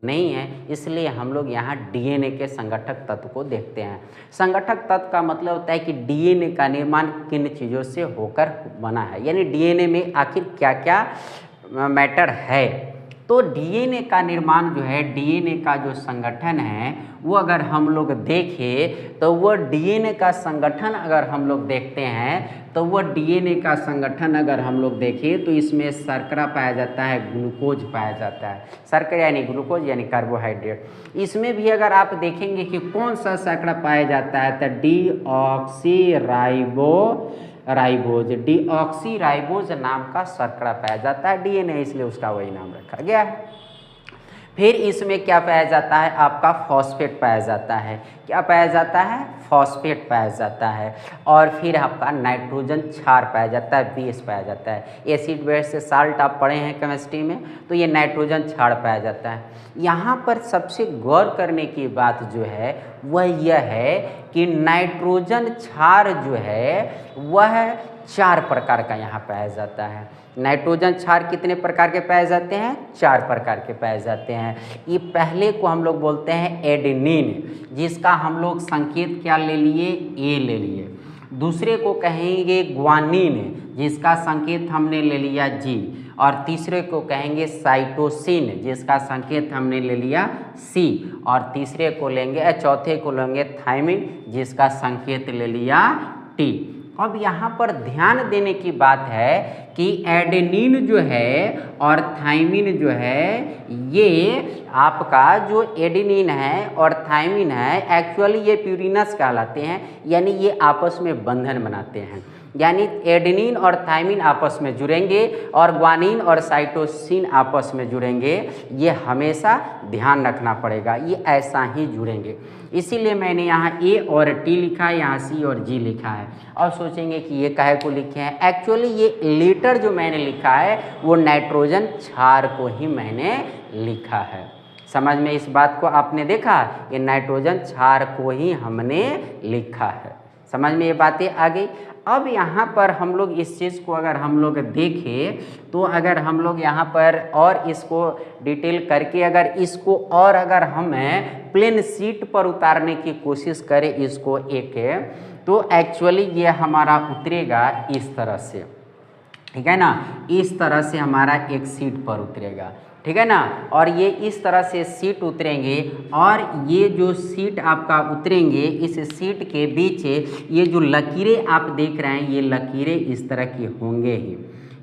नहीं है, इसलिए हम लोग यहाँ डीएनए के संगठक तत्व को देखते हैं। संगठक तत्व का मतलब होता है कि डीएनए का निर्माण किन चीज़ों से होकर बना है, यानी डीएनए में आखिर क्या क्या मैटर है। तो डीएनए का निर्माण जो है, डीएनए का जो संगठन है वो अगर हम लोग देखें तो वो डीएनए का संगठन अगर हम लोग देखते हैं तो वो डीएनए का संगठन अगर हम लोग देखें तो इसमें शर्करा पाया जाता है, ग्लूकोज पाया जाता है। शर्करा यानी ग्लूकोज यानी कार्बोहाइड्रेट। इसमें भी अगर आप देखेंगे कि कौन सा शर्करा पाया जाता है तो डीऑक्सीराइबोज नाम का शर्करा पाया जाता है। डीएनए इसलिए उसका वही नाम रखा गया है। फिर इसमें क्या पाया जाता है, आपका फॉस्फेट पाया जाता है। क्या पाया जाता है, फॉस्फेट पाया जाता है। और फिर आपका नाइट्रोजन क्षार पाया जाता है, बेस पाया जाता है। एसिड बेस से साल्ट आप पढ़े हैं केमिस्ट्री में, तो ये नाइट्रोजन क्षार पाया जाता है। यहाँ पर सबसे गौर करने की बात जो है वह यह है कि नाइट्रोजन क्षार जो है वह 4 प्रकार का यहाँ पाया जाता है। नाइट्रोजन क्षार कितने प्रकार के पाए जाते हैं, 4 प्रकार के पाए जाते हैं। ये पहले को हम लोग बोलते हैं एडेनिन, जिसका हम लोग संकेत क्या ले लिए, ए ले लिए। दूसरे को कहेंगे ग्वानिन, जिसका संकेत हमने ले लिया जी। और तीसरे को कहेंगे साइटोसिन, जिसका संकेत हमने ले लिया सी। और तीसरे को लेंगे, चौथे को लेंगे थायमिन, जिसका संकेत ले लिया टी। अब यहाँ पर ध्यान देने की बात है कि एडेनिन जो है और थायमिन जो है, ये आपका जो एडेनिन है और थायमिन है एक्चुअली ये प्यूरिनस कहलाते हैं, यानी ये आपस में बंधन बनाते हैं। यानी एडेनिन और थायमिन आपस में जुड़ेंगे और ग्वानिन और साइटोसिन आपस में जुड़ेंगे। ये हमेशा ध्यान रखना पड़ेगा, ये ऐसा ही जुड़ेंगे। इसीलिए मैंने यहाँ ए और टी लिखा है, यहाँ सी और जी लिखा है। और सोचेंगे कि ये काहे को लिखे हैं, एक्चुअली ये लेटर जो मैंने लिखा है वो नाइट्रोजन क्षार को ही मैंने लिखा है। समझ में इस बात को आपने देखा, ये नाइट्रोजन क्षार को ही हमने लिखा है। समझ में ये बातें आ गई। अब यहाँ पर हम लोग इस चीज़ को अगर हम लोग देखें तो अगर हम लोग यहाँ पर और इसको डिटेल करके अगर इसको और अगर हमें प्लेन शीट पर उतारने की कोशिश करें इसको एक, तो एक्चुअली ये हमारा उतरेगा इस तरह से, ठीक है ना। इस तरह से हमारा एक शीट पर उतरेगा, ठीक है ना। और ये इस तरह से सीट उतरेंगे और ये जो सीट आपका उतरेंगे, इस सीट के बीच ये जो लकीरें आप देख रहे हैं, ये लकीरें इस तरह की होंगे ही,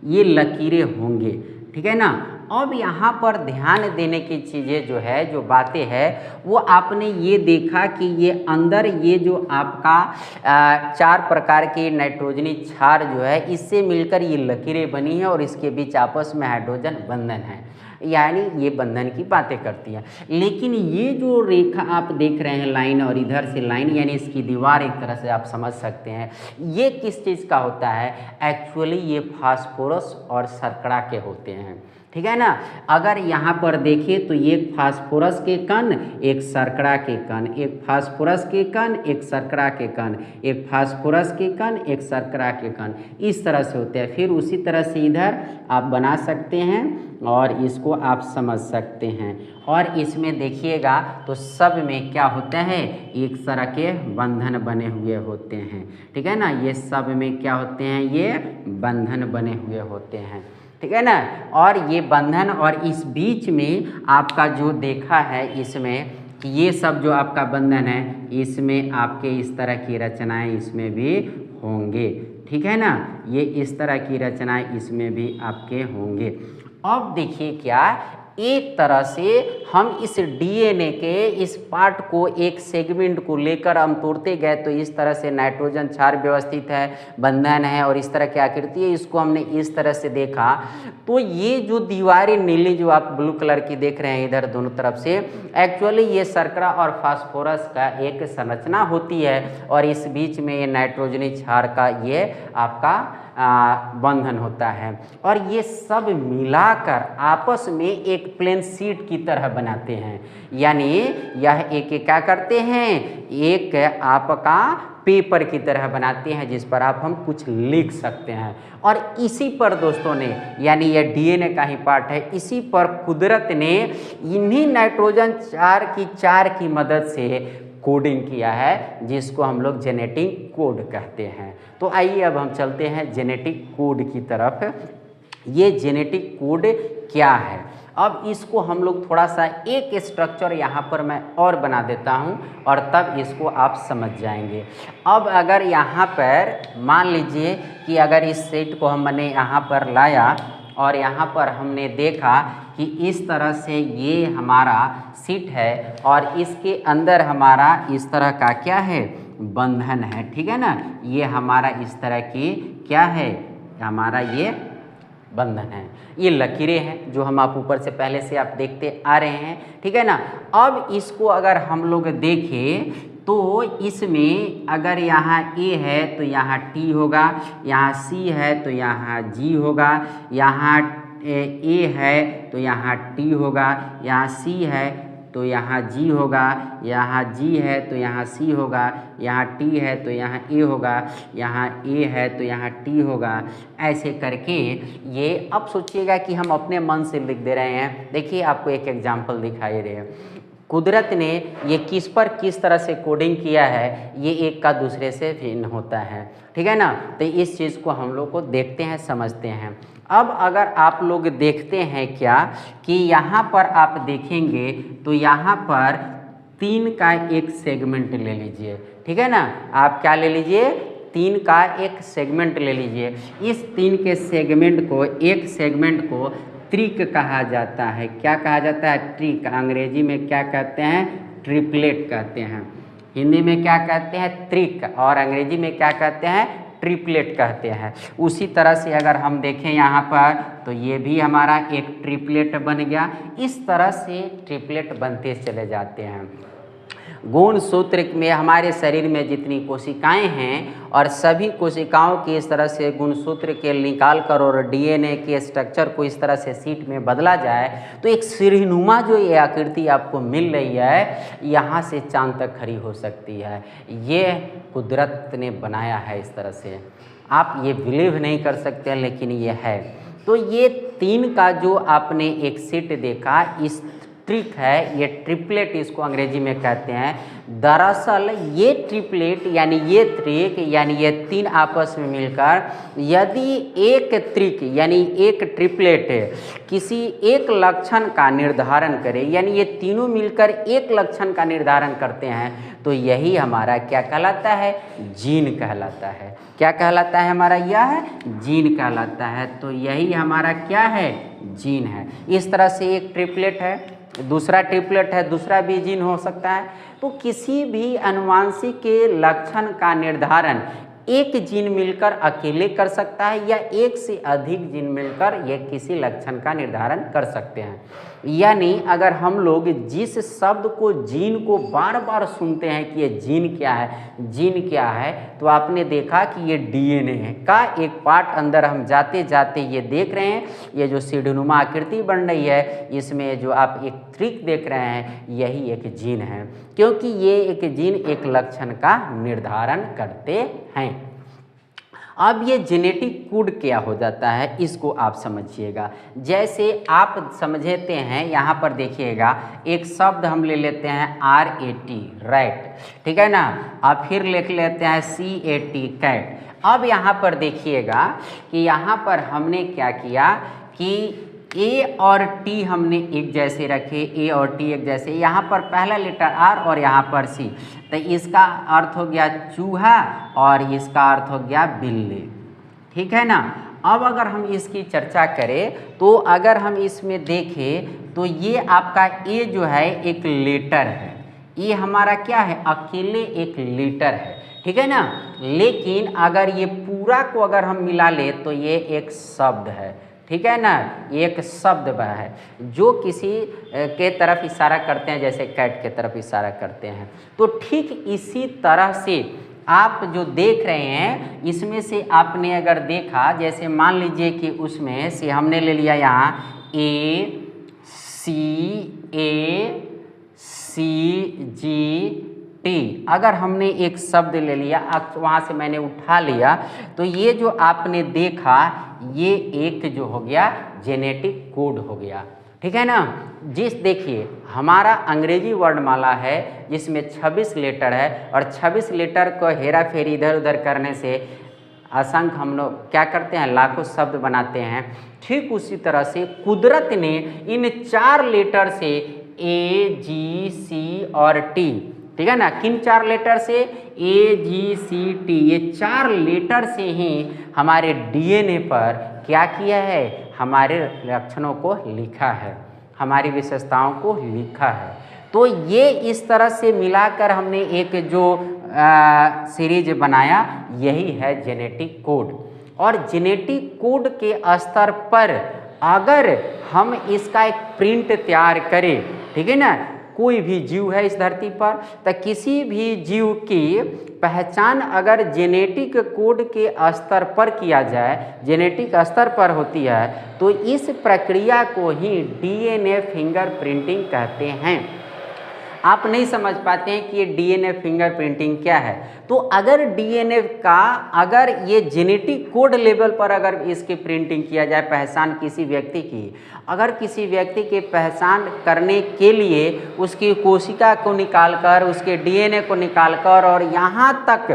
ये लकीरें होंगे, ठीक है ना। अब यहाँ पर ध्यान देने की चीज़ें जो है, जो बातें हैं, वो आपने ये देखा कि ये अंदर ये जो आपका 4 प्रकार के नाइट्रोजनी क्षार जो है, इससे मिलकर ये लकीरें बनी है और इसके बीच आपस में हाइड्रोजन बंधन है, यानी ये बंधन की बातें करती है। लेकिन ये जो रेखा आप देख रहे हैं लाइन और इधर से लाइन, यानी इसकी दीवार एक तरह से आप समझ सकते हैं, ये किस चीज़ का होता है, एक्चुअली ये फास्फोरस और शर्करा के होते हैं, ठीक है ना। अगर यहाँ पर देखें तो ये फास्फोरस के कण, एक शर्करा के कण, एक फास्फोरस के कण, एक शर्करा के कण, एक फास्फोरस के कण, एक शर्करा के कण, इस तरह से होते हैं। फिर उसी तरह से इधर आप बना सकते हैं और इसको आप समझ सकते हैं। और इसमें देखिएगा तो सब में क्या होता है, एक तरह के बंधन बने हुए होते हैं, ठीक है ना। ये सब में क्या होते हैं, ये बंधन बने हुए होते हैं, ठीक है ना। और ये बंधन और इस बीच में आपका जो देखा है इसमें कि ये सब जो आपका बंधन है, इसमें आपके इस तरह की रचनाएं इसमें भी होंगे, ठीक है ना। ये इस तरह की रचनाएं इसमें भी आपके होंगे। अब देखिए क्या, एक तरह से हम इस डीएनए के इस पार्ट को, एक सेगमेंट को लेकर हम तोड़ते गए तो इस तरह से नाइट्रोजन क्षार व्यवस्थित है, बंधन है और इस तरह की आकृति है। इसको हमने इस तरह से देखा तो ये जो दीवारें नीली जो आप ब्लू कलर की देख रहे हैं इधर दोनों तरफ से, एक्चुअली ये शर्करा और फास्फोरस का एक संरचना होती है और इस बीच में ये नाइट्रोजनी क्षार का ये आपका बंधन होता है और ये सब मिलाकर आपस में एक प्लेन शीट की तरह बनाते हैं। यानी यह एक क्या करते हैं, एक आपका पेपर की तरह बनाते हैं जिस पर आप हम कुछ लिख सकते हैं। और इसी पर दोस्तों ने, यानी यह डीएनए का ही पार्ट है, इसी पर कुदरत ने इन्हीं नाइट्रोजन 4 की मदद से कोडिंग किया है जिसको हम लोग जेनेटिक कोड कहते हैं। तो आइए अब हम चलते हैं जेनेटिक कोड की तरफ। ये जेनेटिक कोड क्या है, अब इसको हम लोग थोड़ा सा एक स्ट्रक्चर यहाँ पर मैं और बना देता हूँ और तब इसको आप समझ जाएंगे। अब अगर यहाँ पर मान लीजिए कि अगर इस सेट को हमने यहाँ पर लाया और यहाँ पर हमने देखा कि इस तरह से ये हमारा सीट है और इसके अंदर हमारा इस तरह का क्या है, बंधन है, ठीक है ना। ये हमारा इस तरह की क्या है, हमारा ये बंधन है, ये लकीरें हैं जो हम आप ऊपर से पहले से आप देखते आ रहे हैं, ठीक है ना। अब इसको अगर हम लोग देखें तो इसमें अगर यहाँ ए है तो यहाँ टी होगा, यहाँ सी है तो यहाँ जी होगा, यहाँ ए है तो यहाँ टी होगा, यहाँ सी है तो यहाँ जी होगा, यहाँ जी है तो यहाँ सी होगा, यहाँ टी है तो यहाँ ए होगा, यहाँ ए है तो यहाँ टी होगा। ऐसे करके ये, अब सोचिएगा कि हम अपने मन से लिख दे रहे हैं। देखिए आपको एक एग्जाम्पल दिखाई दे रहे हैं, कुदरत ने ये किस पर किस तरह से कोडिंग किया है, ये एक का दूसरे से भिन्न होता है, ठीक है ना। तो इस चीज़ को हम लोग को देखते हैं, समझते हैं। अब अगर आप लोग देखते हैं क्या कि यहाँ पर आप देखेंगे तो यहाँ पर 3 का एक सेगमेंट ले लीजिए, ठीक है ना। आप क्या ले लीजिए, 3 का एक सेगमेंट ले लीजिए। इस 3 के सेगमेंट को, एक सेगमेंट को ट्रिक कहा जाता है। क्या कहा जाता है, ट्रिक। अंग्रेजी में क्या कहते हैं, ट्रिपलेट कहते हैं। हिंदी में क्या कहते हैं, ट्रिक, और अंग्रेजी में क्या कहते हैं, ट्रिपलेट कहते हैं। उसी तरह से अगर हम देखें यहाँ पर तो ये भी हमारा एक ट्रिपलेट बन गया। इस तरह से ट्रिपलेट बनते चले जाते हैं। गुणसूत्र में हमारे शरीर में जितनी कोशिकाएं हैं और सभी कोशिकाओं की इस तरह से गुणसूत्र के निकाल कर और डीएनए के स्ट्रक्चर को इस तरह से शीट में बदला जाए तो एक सीढ़ीनुमा जो ये आकृति आपको मिल रही है, यहाँ से चांद तक खड़ी हो सकती है। ये कुदरत ने बनाया है इस तरह से। आप ये बिलीव नहीं कर सकते लेकिन ये है। तो ये 3 का जो आपने एक सेट देखा, इस ट्रिक है, ये ट्रिपलेट इसको अंग्रेजी में कहते हैं। दरअसल ये ट्रिपलेट यानी ये ट्रिक यानी ये 3 आपस में मिलकर यदि एक ट्रिक यानी एक ट्रिपलेट किसी एक लक्षण का निर्धारण करे, यानी ये तीनों मिलकर एक लक्षण का निर्धारण करते हैं, तो यही हमारा क्या कहलाता है, जीन कहलाता है। क्या कहलाता है हमारा, यह है जीन कहलाता है। तो यही हमारा क्या है, जीन है। इस तरह से एक ट्रिपलेट है, दूसरा ट्रिपलेट है, दूसरा भी जीन हो सकता है। तो किसी भी अनुवांशिक के लक्षण का निर्धारण एक जीन मिलकर अकेले कर सकता है या एक से अधिक जीन मिलकर ये किसी लक्षण का निर्धारण कर सकते हैं। यानी अगर हम लोग जिस शब्द को, जीन को बार बार सुनते हैं कि ये जीन क्या है, जीन क्या है, तो आपने देखा कि ये डीएनए का एक पार्ट अंदर हम जाते जाते ये देख रहे हैं, ये जो सीढ़ीनुमा आकृति बन रही है, इसमें जो आप एक ट्रिक देख रहे हैं, यही एक जीन है, क्योंकि ये एक जीन एक लक्षण का निर्धारण करते हैं। अब ये जेनेटिक कोड क्या हो जाता है, इसको आप समझिएगा। जैसे आप समझते हैं, यहाँ पर देखिएगा एक शब्द हम ले लेते हैं RAT, रैट, ठीक है ना। अब फिर लिख लेते हैं CAT, कैट। अब यहाँ पर देखिएगा कि यहाँ पर हमने क्या किया कि A और T हमने एक जैसे रखे, A और T एक जैसे। यहाँ पर पहला लेटर R और यहाँ पर C, तो इसका अर्थ हो गया चूहा और इसका अर्थ हो गया बिल्ली, ठीक है ना। अब अगर हम इसकी चर्चा करें तो अगर हम इसमें देखें तो ये आपका A जो है एक लेटर है, ये हमारा क्या है, अकेले एक लेटर है, ठीक है ना। लेकिन अगर ये पूरा को अगर हम मिला ले तो ये एक शब्द है, ठीक है ना। एक शब्द है जो किसी के तरफ इशारा करते हैं, जैसे कैट के तरफ इशारा करते हैं। तो ठीक इसी तरह से आप जो देख रहे हैं इसमें से आपने अगर देखा, जैसे मान लीजिए कि उसमें से हमने ले लिया यहाँ ACGT, अगर हमने एक शब्द ले लिया, वहाँ से मैंने उठा लिया, तो ये जो आपने देखा ये एक जो हो गया जेनेटिक कोड हो गया, ठीक है ना। देखिए हमारा अंग्रेजी वर्णमाला है जिसमें 26 लेटर है, और 26 लेटर को हेरा फेरी इधर उधर करने से असंख्य हम लोग क्या करते हैं, लाखों शब्द बनाते हैं। ठीक उसी तरह से कुदरत ने इन 4 लेटर से AGC और T, ठीक है ना, किन 4 लेटर से, AGCT, ये 4 लेटर से ही हमारे DNA पर क्या किया है, हमारे लक्षणों को लिखा है, हमारी विशेषताओं को लिखा है। तो ये इस तरह से मिलाकर हमने एक जो सीरीज बनाया, यही है जेनेटिक कोड। और जेनेटिक कोड के स्तर पर अगर हम इसका एक प्रिंट तैयार करें, ठीक है ना, कोई भी जीव है इस धरती पर, तो किसी भी जीव की पहचान अगर जेनेटिक कोड के स्तर पर किया जाए, जेनेटिक स्तर पर होती है, तो इस प्रक्रिया को ही DNA फिंगरप्रिंटिंग कहते हैं। आप नहीं समझ पाते हैं कि ये DNA फिंगरप्रिंटिंग क्या है। तो अगर DNA का अगर ये जेनेटिक कोड लेवल पर अगर इसकी प्रिंटिंग किया जाए, पहचान किसी व्यक्ति की, अगर किसी व्यक्ति के पहचान करने के लिए उसकी कोशिका को निकालकर, उसके DNA को निकालकर और यहाँ तक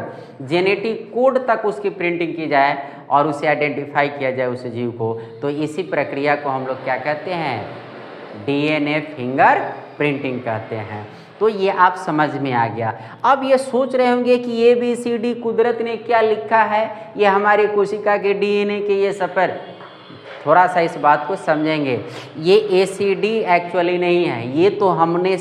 जेनेटिक कोड तक उसकी प्रिंटिंग की जाए और उसे आइडेंटिफाई किया जाए उस जीव को, तो इसी प्रक्रिया को हम लोग क्या कहते हैं, DNA फिंगर प्रिंटिंग कहते हैं। तो ये आप समझ में आ गया। अब ये सोच रहे होंगे कि ABCD कुदरत ने क्या लिखा है, ये हमारी कोशिका के DNA के ये सफ़र, थोड़ा सा इस बात को समझेंगे। ये ACD एक्चुअली नहीं है, ये तो हमने